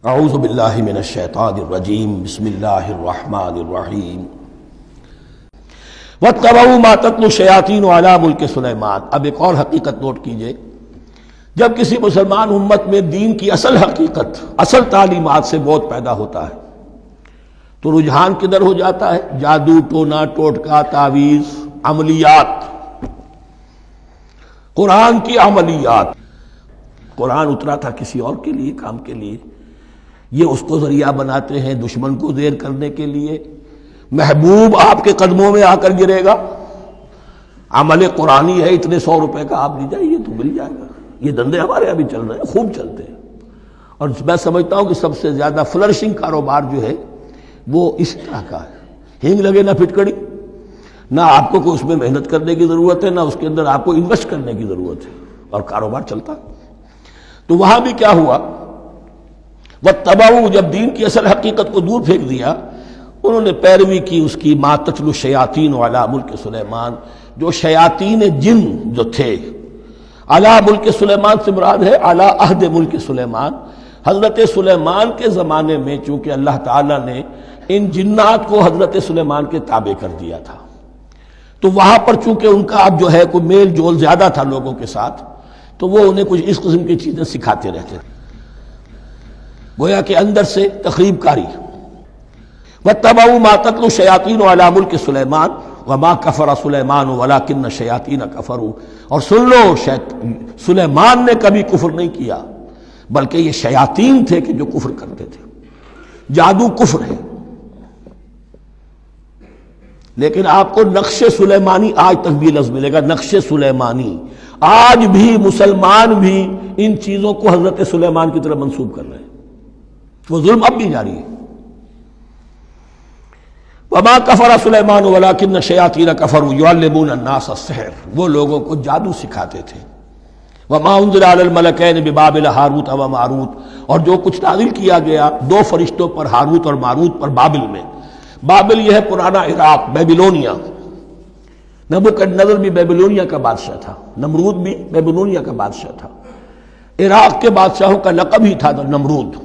اعوذ باللہ من الشیطان الرجیم بسم اللہ الرحمن الرحیم واتبعوا ما تتلو الشیاطین علی ملک سلیمان۔ اب ایک اور حقیقت نوٹ کیجئے، جب کسی مسلمان امت میں دین کی اصل حقیقت، اصل تعلیمات سے بہت پیدا ہوتا ہے تو رجحان کدھر ہو جاتا ہے؟ جادو، ٹونا ٹوٹکا، تعویذ، عملیات، قرآن کی عملیات۔ قرآن اترا تھا کسی اور کے لیے، کام کے لیے، یہ اس کو ذریعہ بناتے ہیں دشمن کو زیر کرنے کے لیے۔ محبوب آپ کے قدموں میں آ کر گرے گا، عمل قرآنی ہے، اتنے 100 روپے کا آپ لے جائیے تو مل جائے گا۔ یہ دندے ہمارے ابھی چل رہے ہیں، خوب چلتے ہیں، اور میں سمجھتا ہوں کہ سب سے زیادہ فلرشنگ کاروبار جو ہے وہ اس طرح کا ہے۔ ہینگ لگے نہ پھٹکڑی، نہ آپ کو کوئی اس میں محنت کرنے کی ضرورت ہے، نہ اس کے اندر آپ کو انویسٹ کرنے کی ضرورت ہے، اور کاروبار چلتا۔ تو وہاں بھی کیا ہوا، واتبعوا، جب دین کی اصل حقیقت کو دور پھینک دیا، انہوں نے پیروی کی اس کی ما تتلو الشیاطین علی ملک سلیمان، جو شیاطین جن جو تھے۔ علی ملک سلیمان سے مراد ہے علی عہد ملک سلیمان، حضرت سلیمان کے زمانے میں، چونکہ اللہ تعالیٰ نے ان جنات کو حضرت سلیمان کے تابع کر دیا تھا، تو وہاں پر چونکہ ان کا اب جو ہے کوئی میل جول زیادہ تھا لوگوں کے ساتھ، تو وہ انہیں کچھ اس قسم کی چیزیں سکھاتے رہتے تھے، گویا کہ اندر سے تخریب کاری۔ واتبعوا ما تتلو الشیاطین علی ملک سلیمان وما کفر سلیمان ولکن الشیاطین کفروا۔ اور سن لو، سلیمان نے کبھی کفر نہیں کیا، بلکہ یہ شیاطین تھے کہ جو کفر کرتے تھے۔ جادو کفر ہے، لیکن آپ کو نقش سلیمانی آج تک بھی لفظ ملے گا، نقش سلیمانی۔ آج بھی مسلمان بھی ان چیزوں کو حضرت سلیمان کی طرف منسوب کر رہے ہیں، وہ ظلم اب بھی جاری ہے۔ وما کفر سلیمان ولکن الشیاطین کفروا یعلمون الناس السحر، وہ لوگوں کو جادو سکھاتے تھے۔ وما انزل علی الملکین ببابل ہاروت و ماروت، اور جو کچھ نازل کیا گیا 2 فرشتوں پر، ہاروت اور ماروت پر، بابل میں۔ بابل یہ ہے پرانا عراق، بیبلونیا۔ نبوکدنضر بھی بیبلونیا کا بادشاہ تھا، نمرود بھی بیبلونیا کا بادشاہ تھا۔ عراق کے بادشاہوں کا لقب ہی تھا نمرود،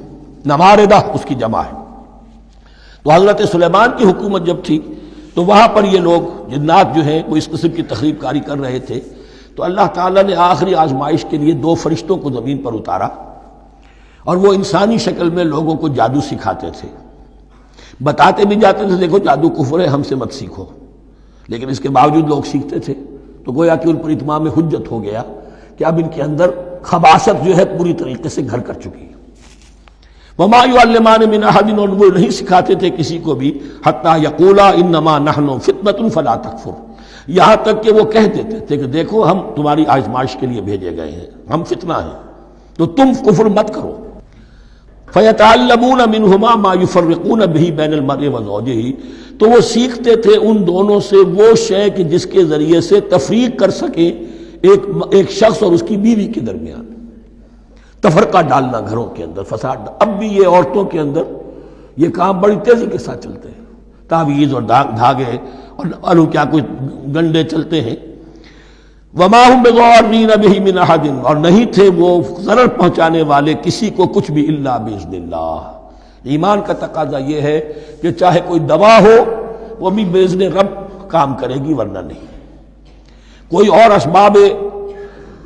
نماردہ اس کی جمع ہے۔ تو حضرت سلیمان کی حکومت جب تھی تو وہاں پر یہ لوگ جنات جو ہیں وہ اس قسم کی تخریب کاری کر رہے تھے، تو اللہ تعالیٰ نے آخری آزمائش کے لیے 2 فرشتوں کو زمین پر اتارا، اور وہ انسانی شکل میں لوگوں کو جادو سکھاتے تھے، بتاتے بھی جاتے تھے دیکھو جادو کفر ہے، ہم سے مت سیکھو، لیکن اس کے باوجود لوگ سیکھتے تھے۔ تو گویا کہ ان پر اتمام حجت ہو گیا کہ اب ان کے اندر خباثت جو ہے پوری طریقے سے گھر کر چکی ہے۔ وما یعلمان من احد، اور وہ نہیں سکھاتے تھے کسی کو بھی، حتی یقولا انما نحن فتنۃ فلا تکفر، یہاں تک کہ وہ کہہ دیتے تھے کہ دیکھو ہم تمہاری آزمائش کے لیے بھیجے گئے ہیں، ہم فتنہ ہیں، تو تم کفر مت کرو۔ فیتعلمون منہما ما یفرقون بہ بین المرء وزوجہ، تو وہ سیکھتے تھے ان دونوں سے وہ شے کہ جس کے ذریعے سے تفریق کر سکیں ایک شخص اور اس کی بیوی کے درمیان، تفرقہ ڈالنا گھروں کے اندر، فساد۔ اب بھی یہ عورتوں کے اندر یہ کام بڑی تیزی کے ساتھ چلتے ہیں، تعویذ اور دھاگے اور کیا کوئی گنڈے چلتے ہیں۔ وما هم بضارین بہ من احد، اور نہیں تھے وہ ضرر پہنچانے والے کسی کو کچھ بھی الا باذن اللہ۔ ایمان کا تقاضا یہ ہے کہ چاہے کوئی دوا ہو وہ بھی باذن رب کام کرے گی، ورنہ نہیں۔ کوئی اور اسباب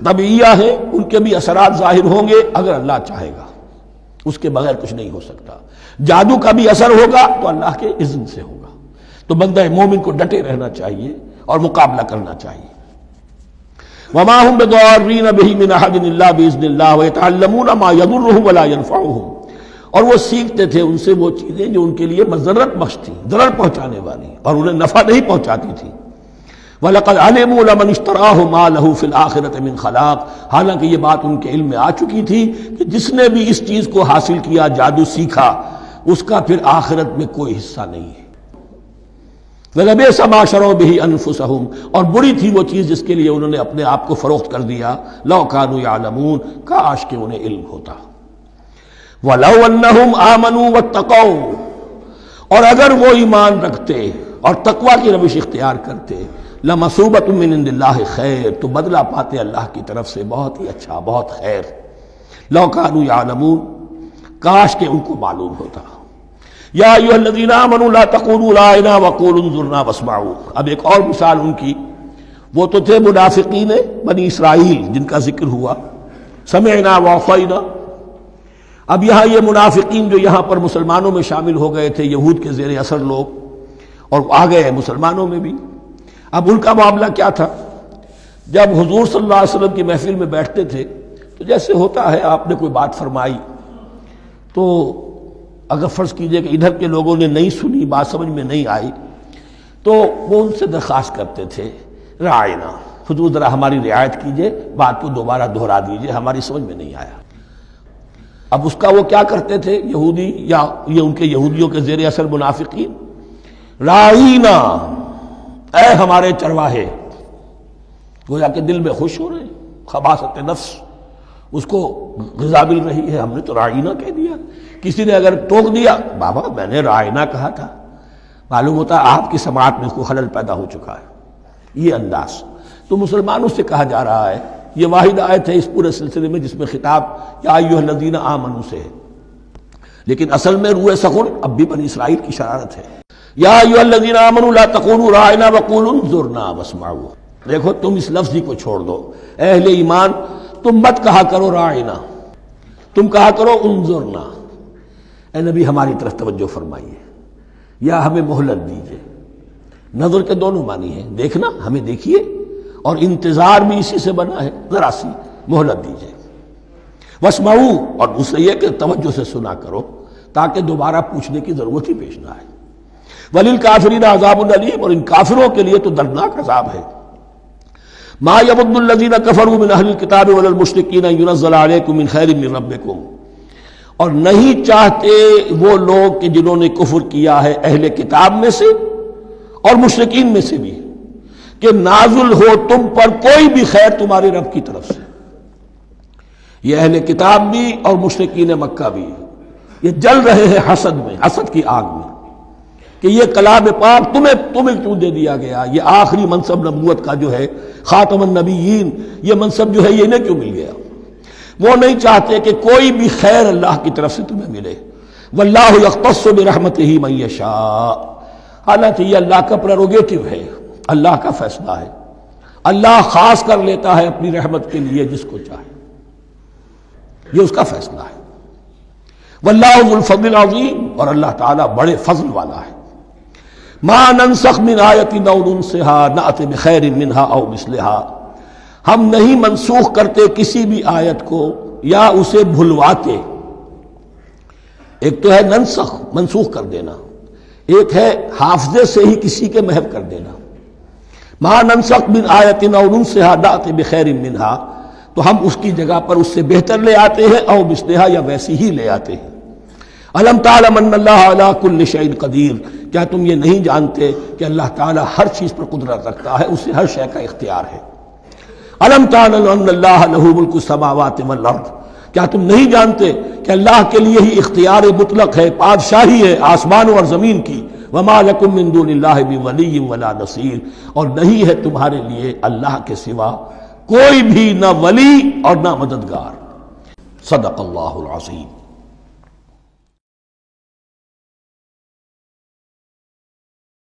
طبیعیہ ہیں، ان کے بھی اثرات ظاہر ہوں گے اگر اللہ چاہے گا، اس کے بغیر کچھ نہیں ہو سکتا۔ جادو کا بھی اثر ہوگا تو اللہ کے اذن سے ہوگا۔ تو بندہ مومن کو ڈٹے رہنا چاہیے اور مقابلہ کرنا چاہیے۔ وما هم بضارین بہ من احد الا باذن اللہ ویتعلمون ما یضرهم ولا ینفعهم، اور وہ سیکھتے تھے ان سے وہ چیزیں جو ان کے لیے مضرت بخش تھی، ضرر پہنچانے والی، اور انہیں نفع نہیں پہنچاتی تھی۔ وَلَقَدْ عَلِمُوا لَمَنِ اشْتَرَاهُ مَا لَهُ فِي الْآخِرَةِ مِنْ خَلَاقٍ، حالانکہ یہ بات ان کے علم میں آ چکی تھی کہ جس نے بھی اس چیز کو حاصل کیا، جادو سیکھا، اس کا پھر آخرت میں کوئی حصہ نہیں ہے۔ وَلَبِئْسَ مَا شَرَوْا بِهِ أَنفُسَهُمْ، اور بری تھی وہ چیز جس کے لیے انہوں نے اپنے آپ کو فروخت کر دیا۔ لَوْ كَانُوا يَعْلَمُونَ، کاش کہ انہیں علم ہوتا۔ وَلَوْ أَنَّهُمْ آمَنُوا وَاتَّقَوْا، اور اگر وہ ایمان رکھتے اور تقوی کی روش اختیار کرتے، لَمَثُوبَةٌ مِّنْ عِندِ اللَّهِ خَيْرٌ، تو بدلہ پاتے اللہ کی طرف سے بہت ہی اچھا، بہت خیر۔ لَوْ كَانُوا يَعْلَمُونَ، کاش کہ ان کو معلوم ہوتا۔ یا ایھا الذین آمنوا لا تقولوا راعنا وقولوا انظرنا واسمعوا۔ اب ایک اور مثال ان کی، وہ تو تھے منافقین بنی اسرائیل جن کا ذکر ہوا، سمعنا وعصینا۔ اب یہاں یہ منافقین جو یہاں پر مسلمانوں میں شامل ہو گئے تھے، یہود کے زیر اثر لوگ، اور آ گئے ہیں مسلمانوں میں بھی۔ اب ان کا معاملہ کیا تھا؟ جب حضور صلی اللہ علیہ وسلم کی محفل میں بیٹھتے تھے تو جیسے ہوتا ہے، آپ نے کوئی بات فرمائی تو اگر فرض کیجئے کہ ادھر کے لوگوں نے نہیں سنی، بات سمجھ میں نہیں آئی، تو وہ ان سے درخواست کرتے تھے راعنا، حضور ذرا ہماری رعایت کیجئے، بات کو دوبارہ دہرا دیجئے، ہماری سمجھ میں نہیں آیا۔ اب اس کا وہ کیا کرتے تھے یہودی، یا یہ ان کے یہودیوں کے زیر اثر منافقین، راعینا، اے ہمارے چرواہے، گویا کہ دل میں خوش ہو رہے ہیں، خباثت نفس اس کو غذا مل رہی ہے، ہم نے تو راعینا کہہ دیا۔ کسی نے اگر ٹوک دیا، بابا میں نے راعینا کہا تھا، معلوم ہوتا ہے آپ کی سماعت میں کوئی خلل پیدا ہو چکا ہے۔ یہ انداز تو مسلمانوں سے کہا جا رہا ہے۔ یہ واحد آیت ہے اس پورے سلسلے میں جس میں خطاب یا ایھا الذین آمنوا سے ہے، لیکن اصل میں روح سخن اب بھی بنی اسرائیل کی شرارت ہے۔ یا ایھا الذین آمنوا لا تقولوا راعنا وقولوا انظرنا واسمعوا۔ دیکھو تم اس لفظ ہی کو چھوڑ دو، اے اہل ایمان تم مت کہا کرو راعنا، تم کہا کرو انظرنا، اے نبی ہماری طرف توجہ فرمائیے، یا ہمیں مہلت دیجیے۔ نظر کے دونوں معنی ہیں، دیکھنا، ہمیں دیکھیے، اور انتظار بھی اسی سے بنا ہے، ذرا سی مہلت دیجیے۔ واسمعوا، اور دوسرے یہ کہ توجہ سے سنا کرو تاکہ دوبارہ پوچھنے کی ضرورت ہی پیش نہ آئے۔ وللکافرین عذاب الیم، اور ان کافروں کے لیے تو دردناک عذاب ہے۔ ما یود الذین کفروا من اہل الکتاب ولا المشرکین ان ینزل علیکم من خیر من ربکم، اور نہیں چاہتے وہ لوگ کہ جنہوں نے کفر کیا ہے اہل کتاب میں سے اور مشرکین میں سے بھی، کہ نازل ہو تم پر کوئی بھی خیر تمہارے رب کی طرف سے۔ یہ اہل کتاب بھی اور مشرکین مکہ بھی یہ جل رہے ہیں حسد میں، حسد کی آگ میں، کہ یہ کلام پاک تمہیں کیوں دے دیا گیا، یہ آخری منصب نبوت کا جو ہے خاتم النبیین، یہ منصب جو ہے یہ انہیں کیوں مل گیا۔ وہ نہیں چاہتے کہ کوئی بھی خیر اللہ کی طرف سے تمہیں ملے۔ واللہ یختص برحمتہ من یشاء، حالانکہ یہ اللہ کا پریروگیٹو ہے، اللہ کا فیصلہ ہے، اللہ خاص کر لیتا ہے اپنی رحمت کے لیے جس کو چاہے، یہ اس کا فیصلہ ہے۔ واللہ ذو الفضل العظیم، اور اللہ تعالیٰ بڑے فضل والا ہے۔ ما ننسخ من آیت او ننسها نأت بخیر منہا او مثلہا، ہم نہیں منسوخ کرتے کسی بھی آیت کو یا اسے بھلواتے۔ ایک تو ہے ننسخ، منسوخ کر دینا، ایک ہے حافظے سے ہی کسی کے محو کر دینا۔ ما ننسخ من آیت او ننسها نأت بخیر منہا، تو ہم اس کی جگہ پر اس سے بہتر لے آتے ہیں، او مثلہا، یا ویسی ہی لے آتے ہیں۔ الم تعلم ان اللہ علی کل شیء قدیر، کیا تم یہ نہیں جانتے کہ اللہ تعالیٰ ہر چیز پر قدرت رکھتا ہے، اسے ہر شے کا اختیار ہے۔ الم تعلم ان اللہ لہ ملک السماوات والارض، کیا تم نہیں جانتے کہ اللہ کے لیے ہی اختیار مطلق ہے، بادشاہی ہے آسمانوں اور زمین کی۔ وما لکم من دون اللہ من ولی ولا نصیر، اور نہیں ہے تمہارے لیے اللہ کے سوا کوئی بھی نہ ولی اور نہ مددگار۔ صدق اللہ العظیم۔